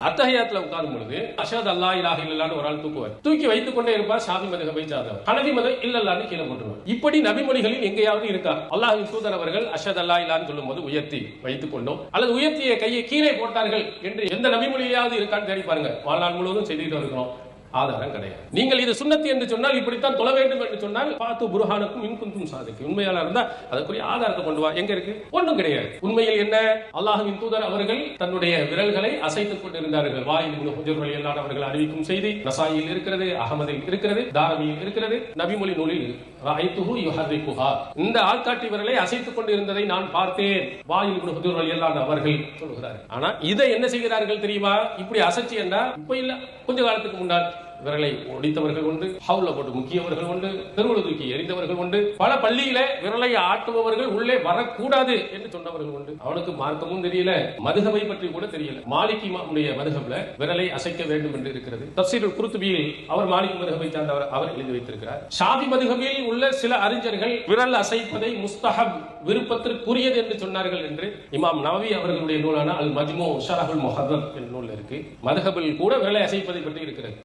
அத்தஹியாத்துல உட்காரும் பொழுது அஷஹது அல்லா இலாஹ இல்லல்லாஹ்னு ஒரு ஆள் தூக்குவார். தூக்கி வைத்துக் கொண்டே இருப்பார். ஷாஃபி மதுஹபை சார்ந்தவர். ஹனஃபி மதுஹப் இல்லல்லாஹ்னு கீழே போட்டுருவார். இப்படி நபிமொழிகளில் எங்கேயாவது இருக்கா? அல்லாஹ்வின் தூதர் அவர்கள் அஷஹது அல்லா இலாஹ்னு சொல்லும்போது உயர்த்தி வைத்துக் கொண்டோம் அல்லது உயர்த்திய கையை கீழே போட்டார்கள் என்று எந்த நபிமொழியாவது இருக்கான்னு தேடி பாருங்க. வாழ்நாள் முழுவதும் செய்துட்டு இருக்கிறோம். ஆதாரம் கிடையாது. நீங்கள் இது சுன்னத்தி என்று சொன்னால் இப்படித்தான் தொழ வேண்டும் என்று சொன்னால் பாத்து புர்ஹானுக்கும் இன்குந்தும் சாதிக்கு உண்மையாளர் இருந்தா அதற்குரிய ஆதாரத்தை கொண்டு வா. எங்க இருக்கு? ஒன்றும் கிடையாது. உண்மையில் என்ன? அல்லாஹ்வின் தூதர் அவர்கள் தன்னுடைய விரல்களை அசைத்துக் கொண்டிருந்தார்கள். வாயில் இப்னு ஹுஜர் ரலியல்லாஹு அவர்கள் அறிவிக்கும் செய்தி நசாயில் இருக்கிறது, அஹமதில் இருக்கிறது, தாரமியில் இருக்கிறது, நபிமொழி நூலில் ரஅய்துஹு யுஹர்ரிகுஹா. இந்த ஆள்காட்டி விரலை அசைத்துக் கொண்டிருந்ததை நான் பார்த்தேன். வாயில் இப்னு ஹுஜர் ரலியல்லாஹு அவர்கள் சொல்கிறார்கள். ஆனா இதை என்ன செய்கிறார்கள் தெரியுமா? இப்படி அசைச்சி என்றா இப்ப இல்ல, கொஞ்ச காலத்துக்கு முன்னால் விரலை ஒடித்தவர்கள் உண்டு, ஹவுல போட்டு முக்கியவர்கள் உண்டு, தெருவில் தூக்கி எரிந்தவர்கள் உண்டு, பல பள்ளியில விரலை ஆட்டுபவர்கள் உள்ளே வரக்கூடாது என்று சொன்னவர்கள் உண்டு. அவனுக்கு மார்க்கமும் தெரியல, மதுஹபை பற்றி கூட தெரியல. மாலிகி இமாமுடைய மதுஹப்ல விரலை அசைக்க வேண்டும் என்று இருக்கிறது. தஃசீருல் குர்துபியில் அவர் மாலிகி மதுஹபை சார்ந்தவர், அவர் எழுதி வைத்திருக்கிறார். ஷாஃபி மதுஹபில் உள்ள சில அறிஞர்கள் விரல் அசைப்பதை முஸ்தஹப், விருப்பத்திற்குரியது என்று சொன்னார்கள் என்று இமாம் நவவி அவர்களுடைய நூலான அல் மஜ்மூ ஷரஹுல் முஹர்ரர் என்ற நூல் இருக்கு. மதுஹபில் கூட விரலை அசைப்பதை பற்றி இருக்கிறது.